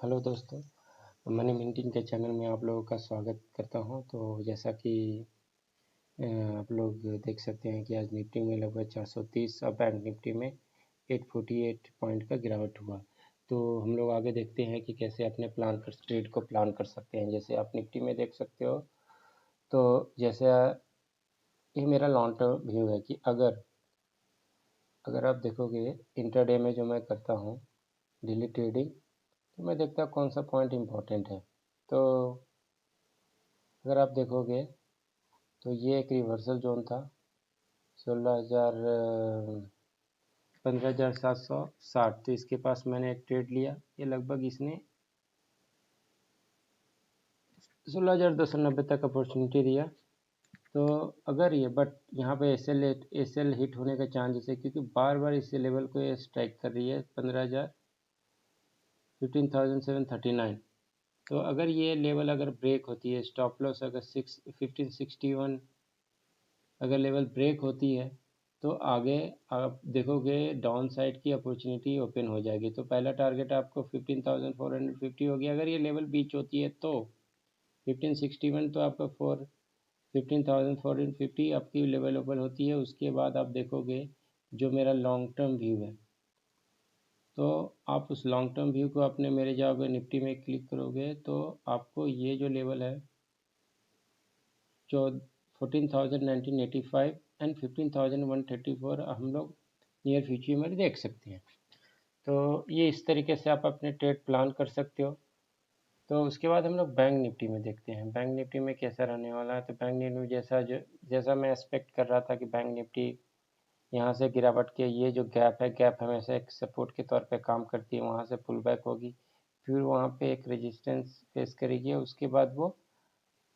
Hello दोस्तों, money minting के channel में आप लोगों का स्वागत करता हूं। तो जैसा कि आप लोग देख सकते हैं कि आज निफ्टी में लगभग 430 और बैंक निफ्टी में 848 पॉइंट का गिरावट हुआ। तो हम लोग आगे देखते हैं कि कैसे अपने ट्रेड को प्लान कर सकते हैं। जैसे आप निफ्टी में देख सकते हो, तो जैसे ये मेरा लॉन्ग टर्म व्यू है कि अगर आप देखोगे इंट्राडे में जो मैं करता हूँ डेली ट्रेडिंग, तो मैं देखता हूँ कौन सा पॉइंट इम्पोर्टेंट है। तो अगर आप देखोगे तो ये एक रिवर्सल जोन था 16,000 15,760। तो इसके पास मैंने एक ट्रेड लिया। ये लगभग इसने 16,290 तक अपॉर्चुनिटी दिया। तो अगर ये यहाँ पे एस एल हिट होने का चांसेस है, क्योंकि बार बार इस लेवल को ये स्ट्राइक कर रही है 15,739। तो अगर ये लेवल अगर ब्रेक होती है, स्टॉप लॉस अगर 1561 अगर लेवल ब्रेक होती है, तो आगे आप देखोगे डाउन साइड की अपॉर्चुनिटी ओपन हो जाएगी। तो पहला टारगेट आपको 15,450 हो गया। अगर ये लेवल बीच होती है तो 1561, तो आपका 15,450 आपकी लेवल ओपन होती है। उसके बाद आप देखोगे जो मेरा लॉन्ग टर्म व्यू है, तो आप उस लॉन्ग टर्म व्यू को अपने मेरे जाओगे निफ्टी में क्लिक करोगे, तो आपको ये जो लेवल है जो 14,1985 एंड 15,134 हम लोग नियर फ्यूचर में देख सकते हैं। तो ये इस तरीके से आप अपने ट्रेड प्लान कर सकते हो। तो उसके बाद हम लोग बैंक निफ्टी में देखते हैं बैंक निफ्टी में कैसा रहने वाला है। तो बैंक निफ्टी में जैसा मैं एक्सपेक्ट कर रहा था कि बैंक निफ्टी यहाँ से गिरावट के ये जो गैप हमेशा एक सपोर्ट के तौर पे काम करती है, वहाँ से पुल बैक होगी, फिर वहाँ पे एक रेजिस्टेंस फेस करेगी, उसके बाद वो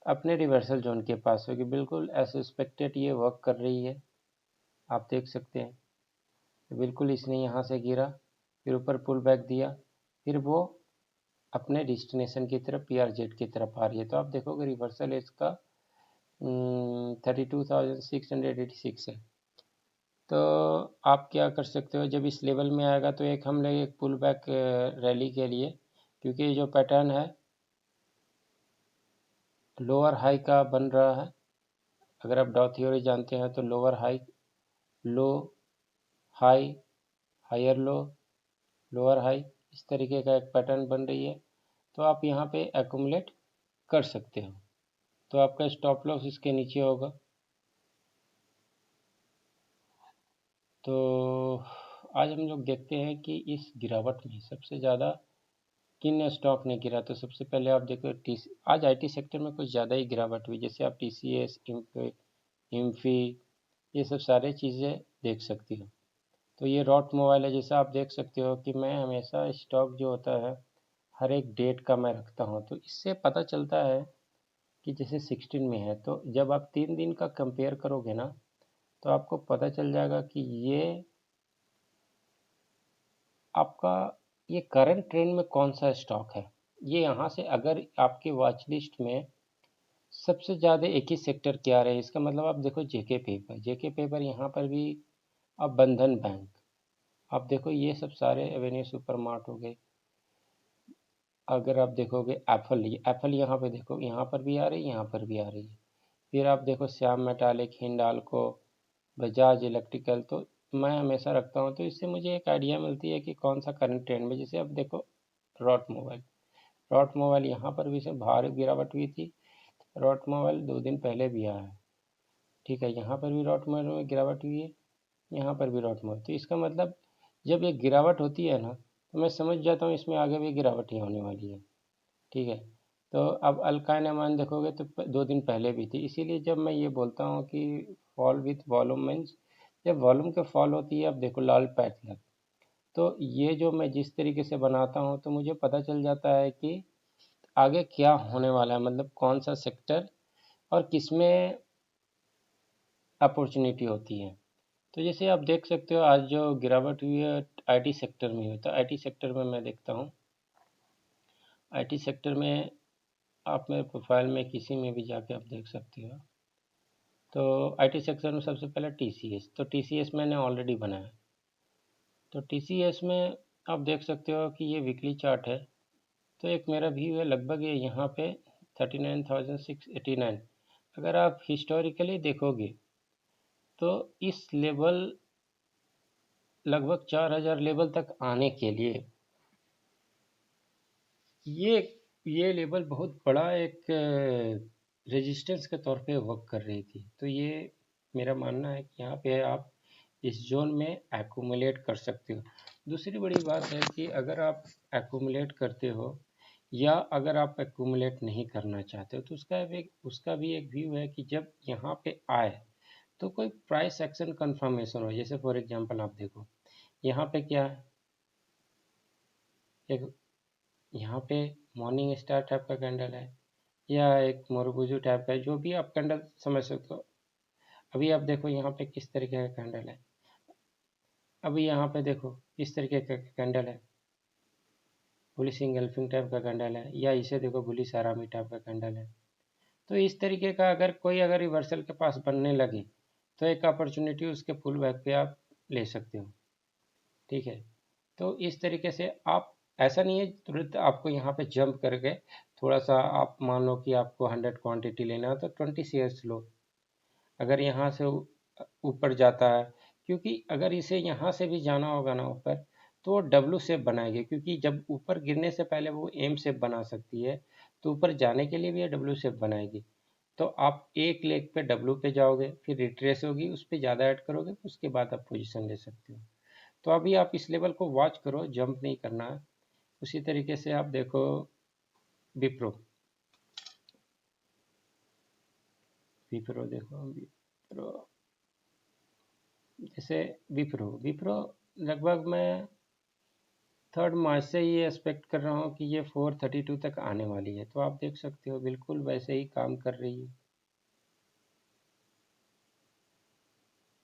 अपने रिवर्सल जोन के पास होगी। बिल्कुल एज एक्सपेक्टेड ये वर्क कर रही है, आप देख सकते हैं। तो बिल्कुल इसने यहाँ से गिरा, फिर ऊपर पुल बैक दिया, फिर वो अपने डेस्टिनेशन की तरफ PRZ की तरफ आ रही है। तो आप देखोगे रिवर्सल इसका 32,686 है। तो आप क्या कर सकते हो, जब इस लेवल में आएगा तो हम लोग एक पुल बैक रैली के लिए, क्योंकि जो पैटर्न है लोअर हाई का बन रहा है। अगर आप डॉ थ्योरी जानते हैं तो lower high, low, high, higher low, lower high, इस तरीके का एक पैटर्न बन रही है। तो आप यहाँ पे एक्यूमुलेट कर सकते हो। तो आपका स्टॉप लॉस इसके नीचे होगा। तो आज हम लोग देखते हैं कि इस गिरावट में सबसे ज़्यादा किन स्टॉक ने गिरा। तो सबसे पहले आप देखो आज IT सेक्टर में कुछ ज़्यादा ही गिरावट हुई। जैसे आप TCS, इम्फी, ये सब सारे चीज़ें देख सकती हो। तो ये रॉट मोबाइल है। जैसा आप देख सकते हो कि मैं हमेशा स्टॉक जो होता है हर एक डेट का मैं रखता हूँ। तो इससे पता चलता है कि जैसे 16 में है, तो जब आप 3 दिन का कंपेयर करोगे ना, तो आपको पता चल जाएगा कि ये आपका ये करंट ट्रेंड में कौन सा स्टॉक है। ये यहाँ से अगर आपकी वॉच लिस्ट में सबसे ज़्यादा एक ही सेक्टर क्या रहे, इसका मतलब आप देखो जेके पेपर यहाँ पर भी, अब बंधन बैंक, आप देखो ये सब सारे एवेन्यू सुपर मार्ट हो गए। अगर आप देखोगे एप्पल यहाँ पे देखो, यहाँ पर भी आ रही है, यहाँ पर भी आ रही है। फिर आप देखो श्याम मेटालिक, हिंडाल्को, बजाज इलेक्ट्रिकल। तो मैं हमेशा रखता हूँ, तो इससे मुझे एक आइडिया मिलती है कि कौन सा करंट ट्रेंड में। जैसे अब देखो रॉट मोबाइल यहाँ पर भी से भारी गिरावट हुई थी। रॉट मोबाइल 2 दिन पहले भी आया है, ठीक है। यहाँ पर भी रॉट मोबाइल में गिरावट हुई है, यहाँ पर भी रॉट मोबाइल। तो इसका मतलब जब ये गिरावट होती है ना, तो मैं समझ जाता हूँ इसमें आगे भी गिरावट ही होने वाली है, ठीक है। तो अब अल्काइन अमान देखोगे तो 2 दिन पहले भी थी। इसीलिए जब मैं ये बोलता हूँ कि फॉल विथ वॉल्यूम मीन्स जब वॉल्यूम के फॉल होती है, अब देखो लाल पैटर्न, तो ये जो मैं जिस तरीके से बनाता हूँ, तो मुझे पता चल जाता है कि आगे क्या होने वाला है, मतलब कौन सा सेक्टर और किसमें अपॉर्चुनिटी होती है। तो जैसे आप देख सकते हो आज जो गिरावट हुई है IT सेक्टर में हुई। तो IT सेक्टर में मैं देखता हूँ, IT सेक्टर में आप मेरे प्रोफाइल में किसी में भी जाके आप देख सकते हो। तो IT सेक्टर में सबसे पहले TCS, तो TCS मैंने ऑलरेडी बनाया। तो TCS में आप देख सकते हो कि ये वीकली चार्ट है, तो एक मेरा व्यू है लगभग ये यहाँ पे 39,689। अगर आप हिस्टोरिकली देखोगे तो इस लेवल लगभग 4,000 लेवल तक आने के लिए ये ये लेवल बहुत बड़ा एक रेजिस्टेंस के तौर पे वर्क कर रही थी। तो ये मेरा मानना है कि यहाँ पे आप इस जोन में एक्यूमुलेट कर सकते हो। दूसरी बड़ी बात है कि अगर आप एक्यूमुलेट करते हो या अगर आप एक्यूमुलेट नहीं करना चाहते हो तो उसका भी एक व्यू है कि जब यहाँ पे आए तो कोई प्राइस एक्शन कंफर्मेशन हो। जैसे फॉर एग्जांपल आप देखो यहाँ पे क्या है, एक यहाँ पे मॉर्निंग स्टार टाइप का कैंडल है या एक मोरगुजू टाइप का है, जो भी आप कैंडल समझ सकते हो। अभी आप देखो यहाँ पे किस तरीके का कैंडल है, अभी यहाँ पे देखो किस तरीके का कैंडल है, बुलिश इंगल्फिंग टाइप का कैंडल है, या इसे देखो बुलिश आरामी टाइप का कैंडल है। तो इस तरीके का अगर रिवर्सल के पास बनने लगे तो एक अपॉर्चुनिटी उसके पुल बैक पे आप ले सकते हो। ठीक है, तो इस तरीके से आप, ऐसा नहीं है तुरंत आपको यहाँ पे जंप करके थोड़ा सा, आप मान लो कि आपको 100 क्वांटिटी लेना है तो 20 शेयर्स लो। अगर यहाँ से ऊपर जाता है, क्योंकि अगर इसे यहाँ से भी जाना होगा ना ऊपर, तो वो डब्लू शेप बनाएगी, क्योंकि जब ऊपर गिरने से पहले वो एम शेप बना सकती है, तो ऊपर जाने के लिए भी ये डब्लू शेप बनाएगी। तो आप एक लेग पे डब्लू पे जाओगे, फिर रिट्रेस होगी, उस पर ज़्यादा ऐड करोगे, उसके बाद आप पोजीशन ले सकते हो। तो अभी आप इस लेवल को वॉच करो, जंप नहीं करना है। उसी तरीके से आप देखो विप्रो, विप्रो देखो विप्रो, जैसे विप्रो विप्रो लगभग मैं 3 मार्च से ये एक्सपेक्ट कर रहा हूँ कि ये 432 तक आने वाली है। तो आप देख सकते हो बिल्कुल वैसे ही काम कर रही है।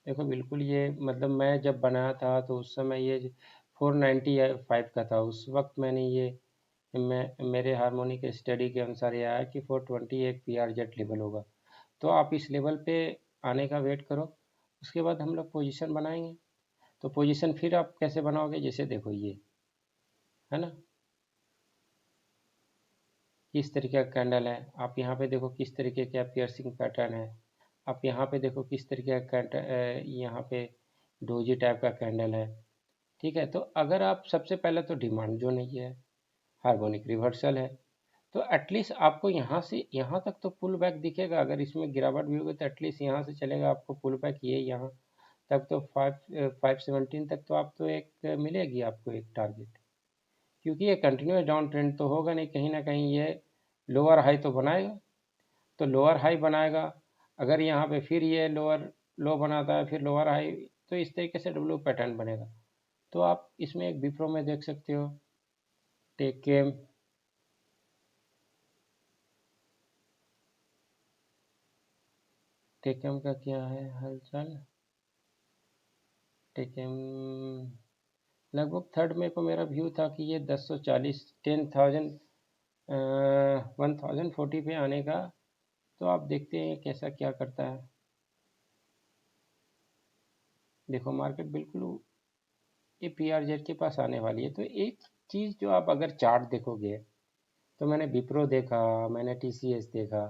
देखो बिल्कुल ये, मतलब मैं जब बनाया था तो उस समय ये 495 का था। उस वक्त मैंने ये, मैं मेरे हार्मोनिक स्टडी के अनुसार ये आया कि 420 एक PRZ लेवल होगा। तो आप इस लेवल पे आने का वेट करो, उसके बाद हम लोग पोजीशन बनाएंगे। तो पोजीशन फिर आप कैसे बनाओगे, जैसे देखो ये है ना, किस तरीके का कैंडल है, आप यहाँ पे देखो किस तरीके का पियर्सिंग पैटर्न है, आप यहाँ पे देखो किस तरीके का यहाँ पे डोजी टाइप का कैंडल है। ठीक है, तो अगर आप सबसे पहले तो डिमांड जो नहीं है, हार्मोनिक रिवर्सल है, तो एटलीस्ट आपको यहाँ से यहाँ तक तो पुल बैक दिखेगा। अगर इसमें गिरावट भी होगी तो एटलीस्ट यहाँ से चलेगा आपको पुल बैक, ये यहाँ तक तो 517 तक तो आप तो एक मिलेगी आपको एक टारगेट, क्योंकि ये कंटिन्यूस डाउन ट्रेंड तो होगा नहीं, कहीं ना कहीं ये लोअर हाई तो बनाएगा। तो लोअर हाई बनाएगा, अगर यहाँ पे फिर ये लोअर लो बनाता है, फिर लोअर हाई, तो इस तरीके से डब्ल्यू पैटर्न बनेगा। तो आप इसमें एक विप्रो में देख सकते हो, टेकेम, टेकेम का क्या है हालचाल, टेकेम लगभग थर्ड में को मेरा व्यू था कि ये 1040 10,000 1040 पे आने का। तो आप देखते हैं कैसा क्या करता है। देखो मार्केट बिल्कुल ये PRZ के पास आने वाली है। तो एक चीज़ जो आप अगर चार्ट देखोगे, तो मैंने विप्रो देखा, मैंने TCS देखा,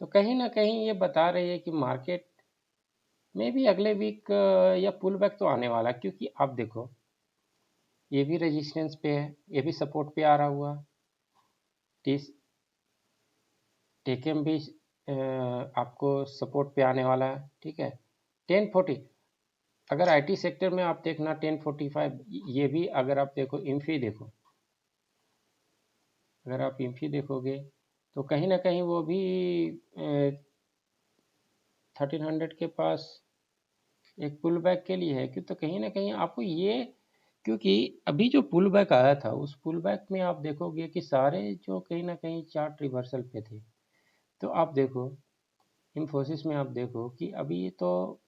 तो कहीं ना कहीं ये बता रही है कि मार्केट में भी अगले वीक या पुल बैक तो आने वाला है। क्योंकि आप देखो ये भी रेजिस्टेंस पे है, ये भी सपोर्ट पे आ रहा हुआ, टेकेम भी आपको सपोर्ट पे आने वाला है। ठीक है, 1040, अगर IT सेक्टर में आप देखना 1045, ये भी अगर आप देखो इन्फी देखो, अगर आप इन्फी देखोगे तो कहीं ना कहीं वो भी 1300 के पास एक पुल बैक के लिए है। क्यों, तो कहीं ना कहीं आपको ये, क्योंकि अभी जो पुल बैक आया था उस पुल बैक में आप देखोगे कि सारे जो कहीं ना कहीं चार्ट रिवर्सल पे थे। तो आप देखो इन्फोसिस में, आप देखो कि अभी तो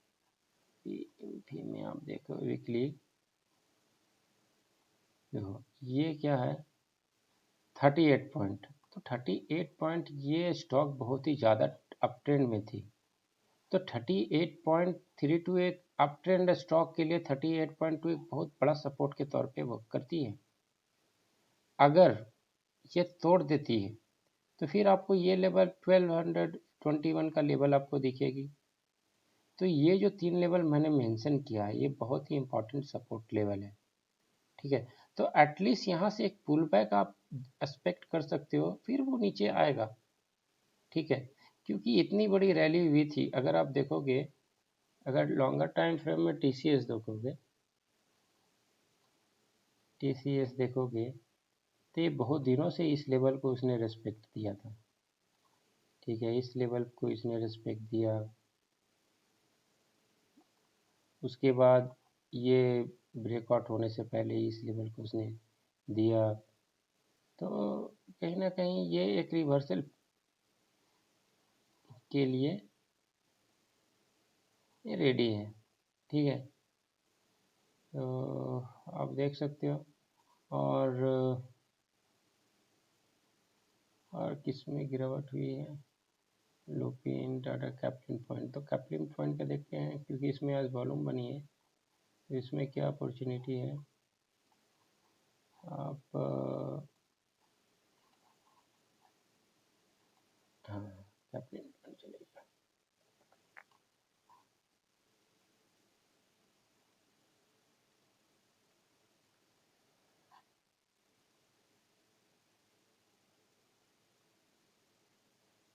इन्फी में आप देखो वीकली, देखो ये क्या है 38 पॉइंट। तो 38 पॉइंट, ये स्टॉक बहुत ही ज़्यादा अप ट्रेंड में थी। तो 38.32 एक अप ट्रेंड स्टॉक के लिए 38.2 एक बहुत बड़ा सपोर्ट के तौर पे वर्क करती है। अगर ये तोड़ देती है तो फिर आपको ये लेवल 1221 का लेवल आपको दिखेगी। तो ये जो 3 लेवल मैंने मेंशन किया है ये बहुत ही इंपॉर्टेंट सपोर्ट लेवल है, ठीक है। तो एटलीस्ट यहाँ से एक पुल बैक आप एक्सपेक्ट कर सकते हो, फिर वो नीचे आएगा, ठीक है। क्योंकि इतनी बड़ी रैली हुई थी, अगर आप देखोगे, अगर लॉन्गर टाइम फ्रेम में टीसीएस देखोगे तो ये बहुत दिनों से इस लेवल को उसने रेस्पेक्ट दिया था, ठीक है। इस लेवल को इसने रेस्पेक्ट दिया, उसके बाद ये ब्रेकआउट होने से पहले इस लेवल को उसने दिया। तो कहीं ना कहीं ये एक रिवर्सल के लिए ये रेडी है, ठीक है। तो आप देख सकते हो। और किस में गिरावट हुई है, लुपिन, टाटा कैप्लिन पॉइंट। तो कैप्लिन पॉइंट का देखते हैं, क्योंकि इसमें आज वॉल्यूम बनी है, तो इसमें क्या अपॉर्चुनिटी है। आप हाँ, कैप्लिन पॉइंट चलेगा।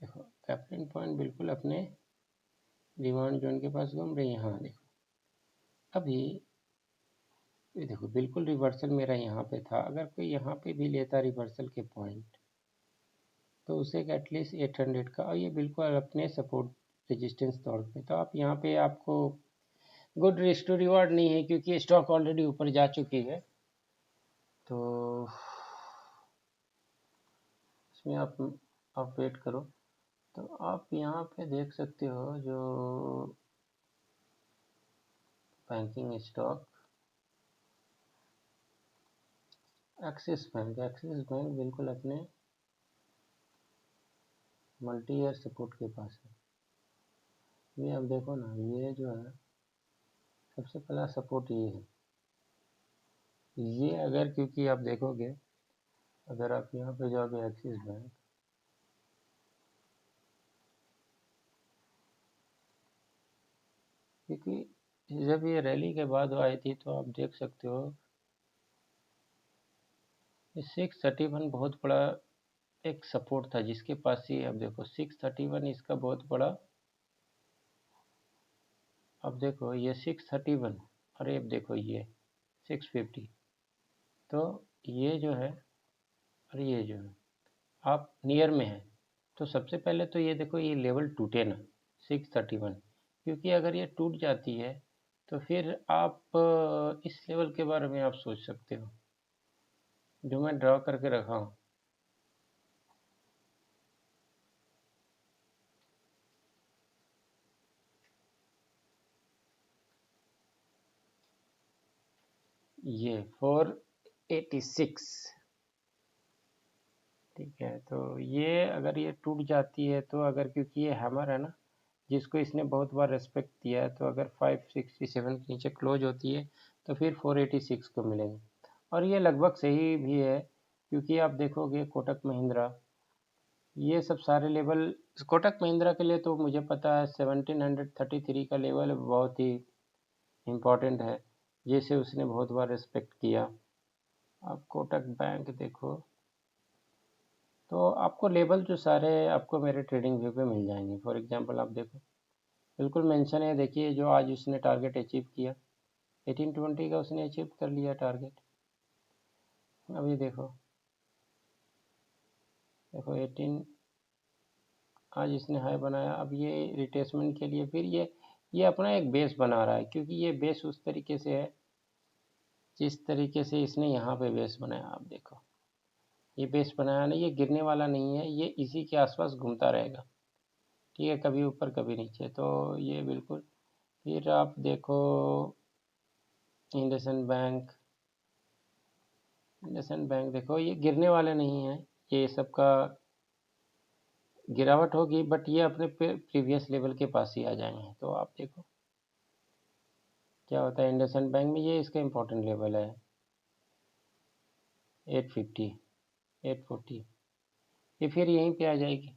देखो कैप्लिन पॉइंट बिल्कुल अपने डिमांड जोन के पास घूम रही है। हाँ देखो, अभी ये देखो बिल्कुल रिवर्सल मेरा यहाँ पे था। अगर कोई यहाँ पे भी लेता रिवर्सल के पॉइंट, तो उसे एटलीस्ट 800 का, और ये बिल्कुल अपने सपोर्ट रेजिस्टेंस तौर पे। तो आप यहाँ पे आपको गुड रिस्क टू रिवार्ड नहीं है, क्योंकि स्टॉक ऑलरेडी ऊपर जा चुकी है। तो इसमें आप वेट करो। तो आप यहाँ पे देख सकते हो जो बैंकिंग स्टॉक, एक्सिस बैंक बिल्कुल अपने मल्टी ईयर सपोर्ट के पास है। ये अब देखो ना, ये जो है सबसे पहला सपोर्ट ये है। ये अगर, क्योंकि आप देखोगे, अगर आप यहाँ पे जाओगे एक्सिस बैंक, क्योंकि जब ये रैली के बाद आई थी, तो आप देख सकते हो 631 बहुत बड़ा एक सपोर्ट था, जिसके पास ही अब देखो 631 इसका बहुत बड़ा। अब देखो ये 631, अरे अब देखो ये 650। तो ये जो है, और ये जो है, आप नियर में है। तो सबसे पहले तो ये देखो, ये लेवल टूटे ना 631, क्योंकि अगर ये टूट जाती है तो फिर आप इस लेवल के बारे में आप सोच सकते हो, जो मैं ड्रॉ करके रखा हूँ। ये 486, ठीक है। तो ये अगर ये टूट जाती है, तो अगर, क्योंकि ये हैमर है ना, जिसको इसने बहुत बार रेस्पेक्ट दिया है, तो अगर 567 के नीचे क्लोज होती है तो फिर 486 को मिलेंगे। और ये लगभग सही भी है, क्योंकि आप देखोगे कोटक महिंद्रा, ये सब सारे लेवल, कोटक महिंद्रा के लिए तो मुझे पता है 1733 का लेवल बहुत ही इम्पोर्टेंट है, जिसे उसने बहुत बार रेस्पेक्ट किया। आप कोटक बैंक देखो, तो आपको लेवल जो सारे आपको मेरे ट्रेडिंग व्यू पे मिल जाएंगे। फॉर एग्जांपल आप देखो, बिल्कुल मेंशन है, देखिए जो आज उसने टारगेट अचीव किया 1820 का, उसने अचीव कर लिया टारगेट। अभी देखो, देखो 18 आज इसने हाई बनाया। अब ये रिट्रेसमेंट के लिए फिर ये अपना एक बेस बना रहा है, क्योंकि ये बेस उस तरीके से है जिस तरीके से इसने यहाँ पे बेस बनाया। आप देखो, ये बेस बनाया नहीं, ये गिरने वाला नहीं है, ये इसी के आसपास घूमता रहेगा, ठीक है, कभी ऊपर कभी नीचे। तो ये बिल्कुल, फिर आप देखो इंडसइंड बैंक देखो, ये गिरने वाले नहीं है, ये सबका गिरावट होगी, बट ये अपने प्रीवियस लेवल के पास ही आ जाएंगे। तो आप देखो क्या होता है इंडसइंड बैंक में, ये इसका इम्पोर्टेंट लेवल है 850, 840, ये फिर यहीं पे आ जाएगी।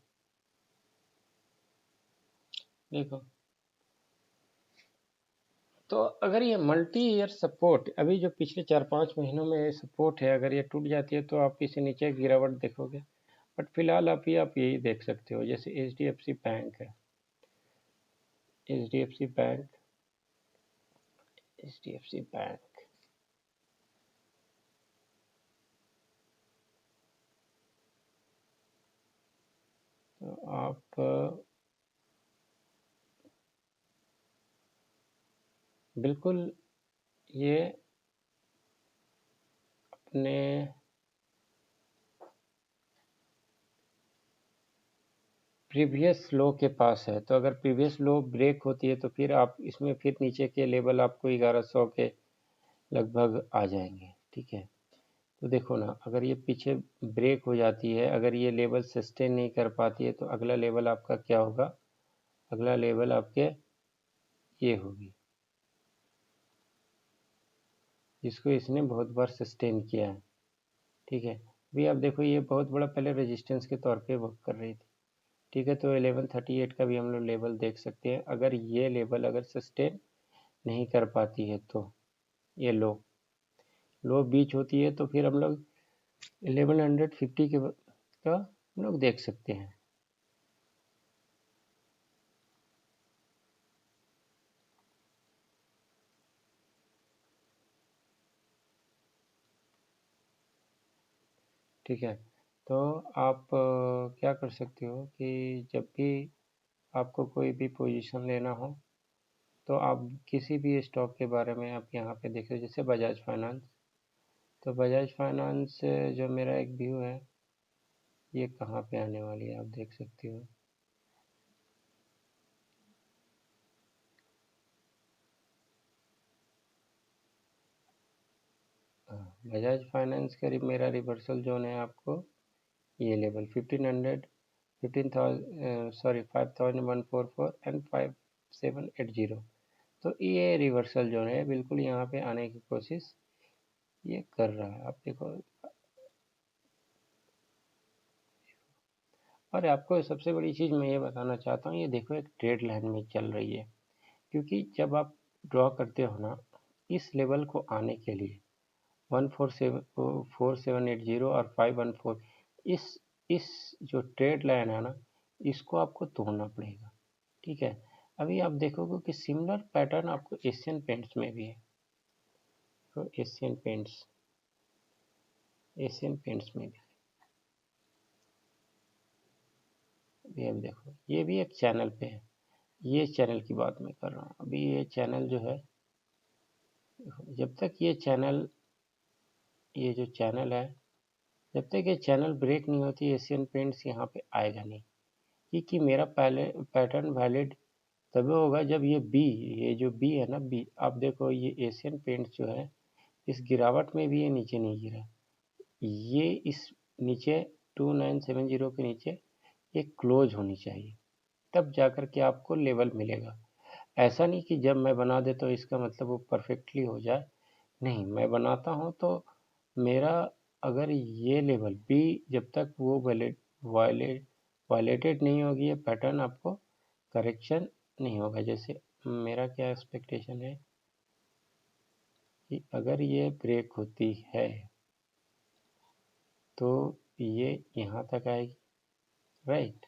देखो, तो अगर ये मल्टी ईयर सपोर्ट अभी जो पिछले 4-5 महीनों में सपोर्ट है, अगर ये टूट जाती है तो आप इसे नीचे गिरावट देखोगे। बट फिलहाल अभी आप यही देख सकते हो, जैसे HDFC बैंक है, HDFC बैंक, HDFC बैंक, तो आप बिल्कुल ये अपने प्रीवियस लो के पास है, तो अगर प्रीवियस लो ब्रेक होती है तो फिर आप इसमें फिर नीचे के लेवल आपको 1100 के लगभग आ जाएंगे। ठीक है, तो देखो ना, अगर ये पीछे ब्रेक हो जाती है, अगर ये लेवल सस्टेन नहीं कर पाती है, तो अगला लेवल आपका क्या होगा, अगला लेवल आपके ये होगी, जिसको इसने बहुत बार सस्टेन किया है। ठीक है, अभी आप देखो ये बहुत बड़ा पहले रेजिस्टेंस के तौर पे वर्क कर रही थी। ठीक है, तो 1138 का भी हम लोग लेवल देख सकते हैं। अगर ये लेवल अगर सस्टेन नहीं कर पाती है तो ये लो बीच होती है, तो फिर हम लोग 1150 का हम लोग देख सकते हैं। ठीक है, तो आप क्या कर सकते हो कि जब भी आपको कोई भी पोजीशन लेना हो, तो आप किसी भी स्टॉक के बारे में आप यहाँ पे देखो, जैसे बजाज फाइनेंस, तो बजाज फाइनेंस जो मेरा एक व्यू है, ये कहाँ पे आने वाली है आप देख सकते हो। बजाज फाइनेंस का मेरा रिवर्सल जोन है आपको ये लेवल 1500, 15,000 सॉरी 5144 एंड 5780, तो ये रिवर्सल जोन है, बिल्कुल यहाँ पे आने की कोशिश ये कर रहा है। आप देखो, और आपको सबसे बड़ी चीज़ मैं ये बताना चाहता हूँ, ये देखो एक ट्रेड लाइन में चल रही है, क्योंकि जब आप ड्रॉ करते हो ना, इस लेवल को आने के लिए 147 4780 और 514, इस जो ट्रेड लाइन है ना, इसको आपको तोड़ना पड़ेगा। ठीक है, अभी आप देखोगे कि सिमिलर पैटर्न आपको एशियन पेंट्स में भी है, तो एशियन पेंट्स में भी अब देखो, ये भी एक चैनल पे है, ये चैनल की बात मैं कर रहा हूँ। अभी ये चैनल जो है, जब तक ये जो चैनल है, जब तक ये चैनल ब्रेक नहीं होती, एशियन पेंट्स यहाँ पे आएगा नहीं, क्योंकि मेरा पहले पैटर्न वैलिड तभी होगा जब ये जो बी है ना, बी आप देखो, ये एशियन पेंट्स जो है, इस गिरावट में भी ये नीचे नहीं गिरा, ये इस नीचे 2970 के नीचे ये क्लोज होनी चाहिए, तब जाकर के आपको लेवल मिलेगा। ऐसा नहीं कि जब मैं बना दे तो इसका मतलब वो परफेक्टली हो जाए, नहीं, मैं बनाता हूँ तो मेरा अगर ये लेवल बी जब तक वो वायलेटेड नहीं होगी, ये पैटर्न आपको करेक्शन नहीं होगा। जैसे मेरा क्या एक्सपेक्टेशन है कि अगर ये ब्रेक होती है तो ये यहाँ तक आएगी, राइट,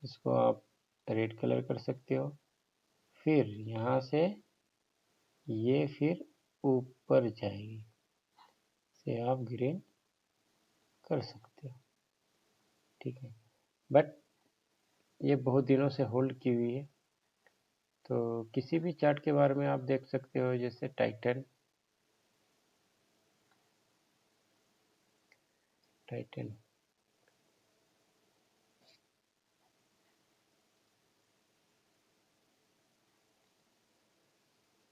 इसको आप रेड कलर कर सकते हो, फिर यहाँ से ये फिर ऊपर जाएगी, से आप ग्रीन कर सकते हो। ठीक है, बट ये बहुत दिनों से होल्ड की हुई है, तो किसी भी चार्ट के बारे में आप देख सकते हो, जैसे टाइटन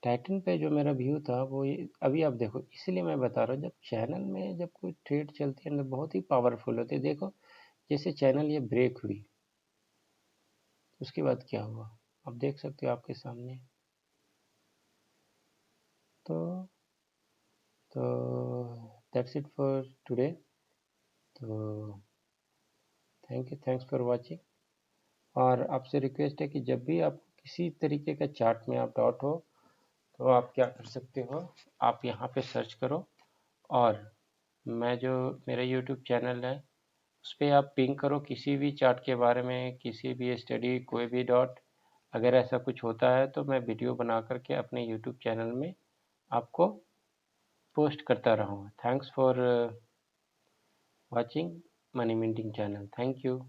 टाइटन पे जो मेरा व्यू था वो ये, अभी आप देखो, इसलिए मैं बता रहा हूँ, जब चैनल में जब कोई ट्रेड चलती है ना, बहुत ही पावरफुल होती है। देखो, जैसे चैनल ये ब्रेक हुई, उसके बाद क्या हुआ आप देख सकते हो आपके सामने। तो तो दैट्स इट फॉर टुडे। तो थैंक्स फॉर वॉचिंग। और आपसे रिक्वेस्ट है कि जब भी आप किसी तरीके का चार्ट में आप डाउट हो तो आप क्या कर सकते हो, आप यहाँ पे सर्च करो और मैं जो मेरा यूट्यूब चैनल है उस पर आप पिंग करो किसी भी चार्ट के बारे में, किसी भी स्टडी, कोई भी डॉट, अगर ऐसा कुछ होता है तो मैं वीडियो बना करके अपने यूट्यूब चैनल में आपको पोस्ट करता रहूँगा। Thanks for watching money minting channel. Thank you.